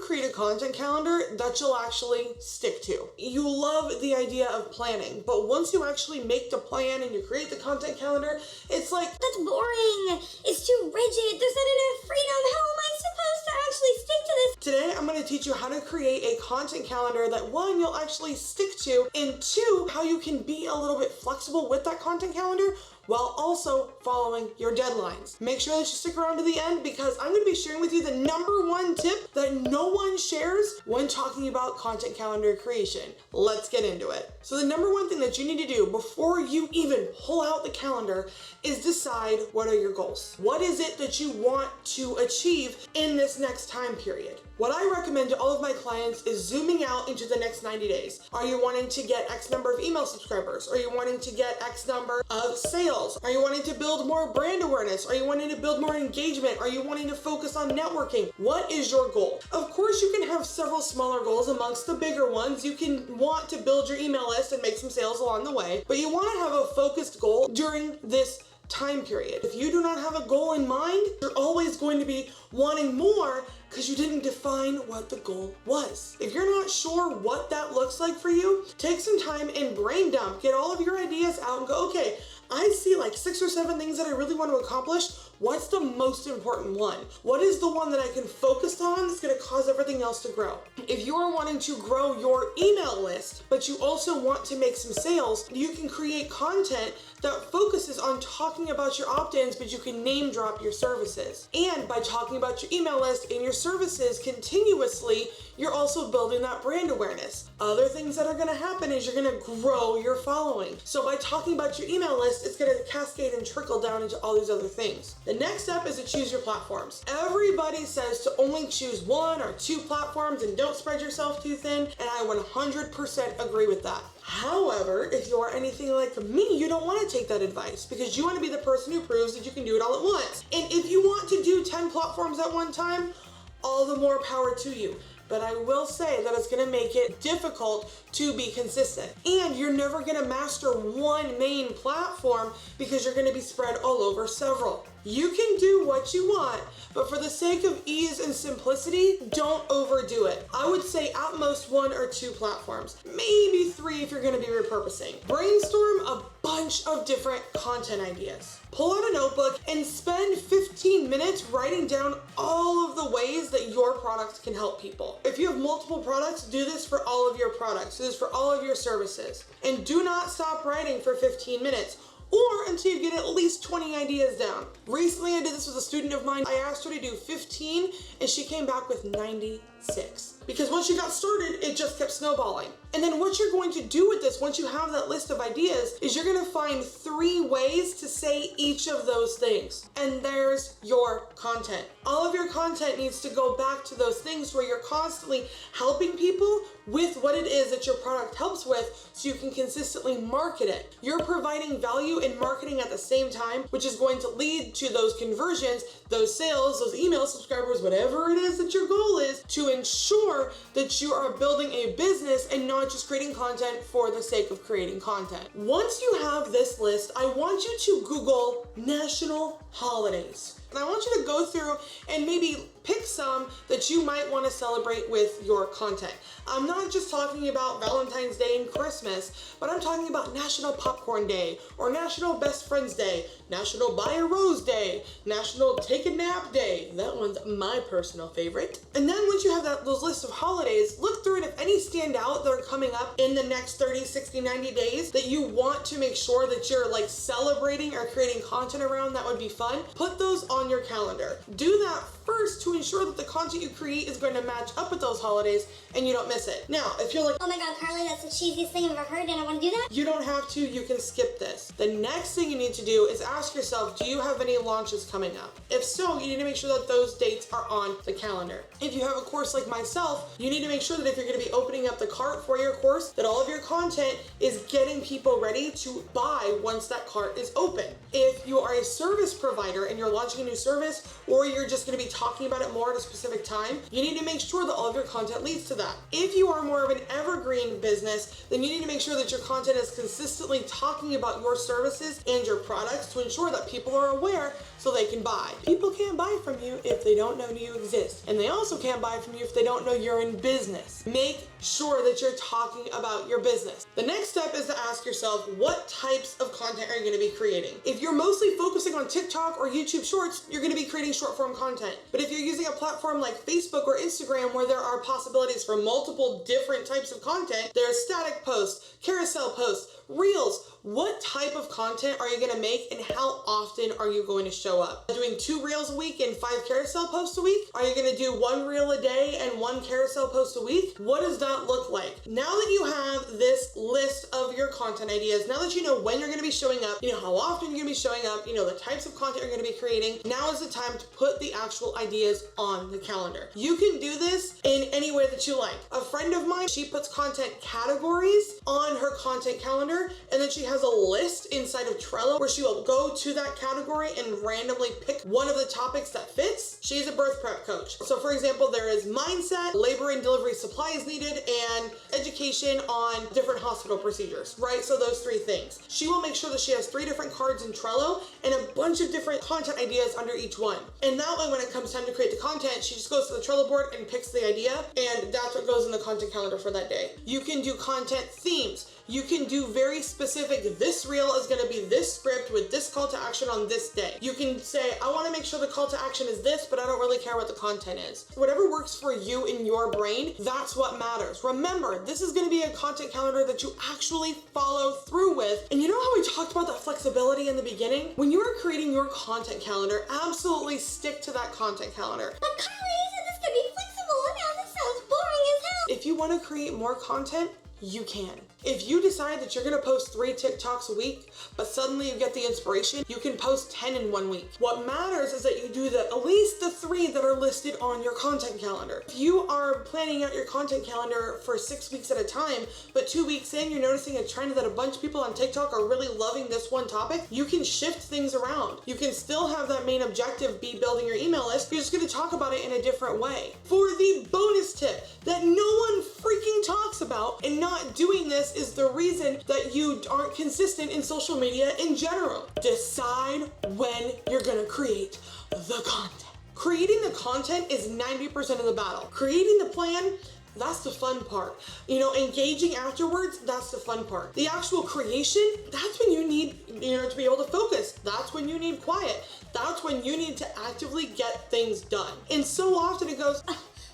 create a content calendar that you'll actually stick to. You love the idea of planning, but once you actually make the plan and you create the content calendar, it's like, that's boring. It's too rigid. There's not enough freedom. How am I supposed to actually stick to this? Today, I'm going to teach you how to create a content calendar that one, you'll actually stick to, and two, how you can be a little bit flexible with that content calendar while also following your deadlines. Make sure that you stick around to the end because I'm gonna be sharing with you the number one tip that no one shares when talking about content calendar creation. Let's get into it. So the number one thing that you need to do before you even pull out the calendar is decide what are your goals. What is it that you want to achieve in this next time period? What I recommend to all of my clients is zooming out into the next 90 days. Are you wanting to get X number of email subscribers? Are you wanting to get X number of sales? Are you wanting to build more brand awareness? Are you wanting to build more engagement? Are you wanting to focus on networking? What is your goal? Of course, you can have several smaller goals amongst the bigger ones. You can want to build your email list and make some sales along the way, but you want to have a focused goal during this time period. If you do not have a goal in mind, you're always going to be wanting more because you didn't define what the goal was. If you're not sure what that looks like for you, take some time and brain dump. Get all of your ideas out and go, okay, I see like 6 or 7 things that I really want to accomplish. What's the most important one? What is the one that I can focus on that's going to cause everything else to grow? If you are wanting to grow your email list, but you also want to make some sales, you can create content that focuses on talking about your opt-ins, but you can name drop your services. And by talking about your email list and your services continuously, you're also building that brand awareness. Other things that are gonna happen is you're gonna grow your following. So by talking about your email list, it's gonna cascade and trickle down into all these other things. The next step is to choose your platforms. Everybody says to only choose 1 or 2 platforms and don't spread yourself too thin, and I 100% agree with that. However, if you are anything like me, you don't want to take that advice because you want to be the person who proves that you can do it all at once. And if you want to do 10 platforms at one time, all the more power to you. But I will say that it's gonna make it difficult to be consistent. And you're never gonna master one main platform because you're gonna be spread all over several. You can do what you want, but for the sake of ease and simplicity, don't overdo it. I would say at most 1 or 2 platforms, maybe 3 if you're gonna be repurposing. Brainstorm a bunch of different content ideas. Pull out a notebook and spend 15 minutes writing down all of the ways that your product can help people. If you have multiple products, do this for all of your products. Do this for all of your services. And do not stop writing for 15 minutes. Or until you get at least 20 ideas down. Recently, I did this with a student of mine. I asked her to do 15 and she came back with 96. Because once she got started, it just kept snowballing. And then what you're going to do with this, once you have that list of ideas, is you're gonna find 3 ways to say each of those things. And there's your content. All of your content needs to go back to those things where you're constantly helping people with what it is that your product helps with so you can consistently market it. You're providing value in marketing at the same time, which is going to lead to those conversions, those sales, those email subscribers, whatever it is that your goal is, to ensure that you are building a business and not just creating content for the sake of creating content. Once you have this list, I want you to Google national holidays. And I want you to go through and maybe pick some that you might want to celebrate with your content. I'm not just talking about Valentine's Day and Christmas, but I'm talking about National Popcorn Day, or National Best Friends Day, National Buy a Rose Day, National Take a Nap Day. That one's my personal favorite. And then once you have those lists of holidays, look through it. If any stand out that are coming up in the next 30, 60, 90 days that you want to make sure that you're like celebrating or creating content around, that would be fun. Put those on your calendar. Do that first to ensure that the content you create is going to match up with those holidays and you don't miss it. Now, if you're like, oh my god, Karleigh, that's the cheesiest thing I've ever heard and I want to do that? You don't have to, you can skip this. The next thing you need to do is ask yourself, do you have any launches coming up? If so, you need to make sure that those dates are on the calendar. If you have a course like myself, you need to make sure that if you're going to be opening up the cart for your course, that all of your content is getting people ready to buy once that cart is open. If you are a service provider and you're launching a new service, or you're just going to be talking about it more at a specific time, you need to make sure that all of your content leads to that. If you are more of an evergreen business, then you need to make sure that your content is consistently talking about your services and your products to ensure that people are aware so they can buy. People can't buy from you if they don't know you exist. And they also also can't buy from you if they don't know you're in business. Make sure that you're talking about your business. The next step is to ask yourself, what types of content are you going to be creating? If you're mostly focusing on TikTok or YouTube Shorts, you're going to be creating short form content. But if you're using a platform like Facebook or Instagram where there are possibilities for multiple different types of content, there's static posts, carousel posts, reels. What type of content are you going to make and how often are you going to show up? Doing 2 reels a week and 5 carousel posts a week? Are you going to do 1 reel a day and 1 carousel post a week? What does that look like? Now that you have this list of your content ideas, now that you know when you're going to be showing up, you know how often you're going to be showing up, you know the types of content you're going to be creating, now is the time to put the actual ideas on the calendar. You can do this in any way that you like. A friend of mine, she puts content categories on her content calendar, and then she has a list inside of Trello where she will go to that category and randomly pick one of the topics that fits. She's a birth prep coach. So for example, there is mindset, labor and delivery supplies needed, and education on different hospital procedures, right? So those 3 things. She will make sure that she has 3 different cards in Trello and a bunch of different content ideas under each one. And that way, when it comes time to create the content, she just goes to the Trello board and picks the idea, and that's what goes in the content calendar for that day. You can do content themes. You can do very specific, this reel is going to be this script with this call to action on this day. You can say, I want to make sure the call to action is this, but I don't really care what the content is. Whatever works for you in your brain, that's what matters. Remember, this is going to be a content calendar that you actually follow through with. And you know how we talked about that flexibility in the beginning? When you are creating your content calendar, absolutely stick to that content calendar. But Karleigh, you said this could be flexible, and now this sounds boring as hell. If you want to create more content, you can. If you decide that you're gonna post 3 TikToks a week, but suddenly you get the inspiration, you can post 10 in 1 week. What matters is that you do at least the 3 that are listed on your content calendar. If you are planning out your content calendar for 6 weeks at a time, but 2 weeks in, you're noticing a trend that a bunch of people on TikTok are really loving this one topic, you can shift things around. You can still have that main objective be building your email list. You're just gonna talk about it in a different way. For the bonus tip that no one freaking talks about, and not doing this is the reason that you aren't consistent in social media in general. Decide when you're gonna create the content. Creating the content is 90% of the battle. Creating the plan, that's the fun part. You know, engaging afterwards, that's the fun part. The actual creation, that's when you need, to be able to focus. That's when you need quiet. That's when you need to actively get things done. And so often it goes,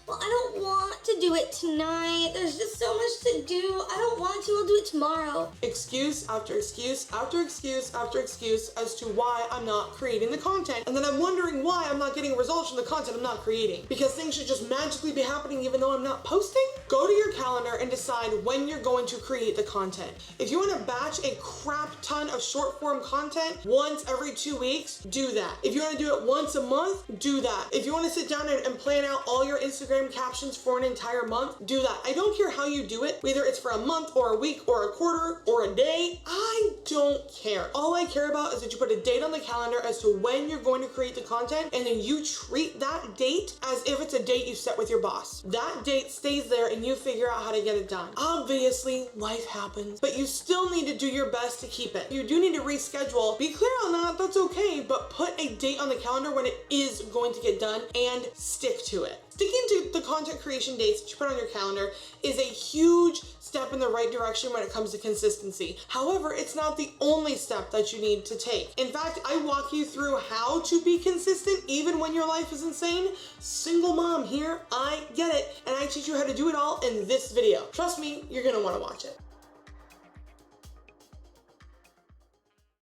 well, I don't want to do it tonight. There's just so much to do. I don't want to. I'll do it tomorrow. Excuse after excuse after excuse after excuse as to why I'm not creating the content. And then I'm wondering why I'm not getting results from the content I'm not creating. Because things should just magically be happening even though I'm not posting? Go to your calendar and decide when you're going to create the content. If you want to batch a crap ton of short form content once every 2 weeks, do that. If you want to do it once a month, do that. If you want to sit down and plan out all your Instagram captions for an entire month, do that. I don't care how you do it, whether it's for a month or a week or a quarter or a day, I don't care. All I care about is that you put a date on the calendar as to when you're going to create the content, and then you treat that date as if it's a date you set with your boss. That date stays there and you figure out how to get it done. Obviously, life happens, but you still need to do your best to keep it. You do need to reschedule. Be clear on that, that's okay, but put a date on the calendar when it is going to get done and stick to it. Sticking to the content creation dates that you put on your calendar is a huge step in the right direction when it comes to consistency. However, it's not the only step that you need to take. In fact, I walk you through how to be consistent even when your life is insane. Single mom here, I get it, and I teach you how to do it all in this video. Trust me, you're gonna wanna watch it.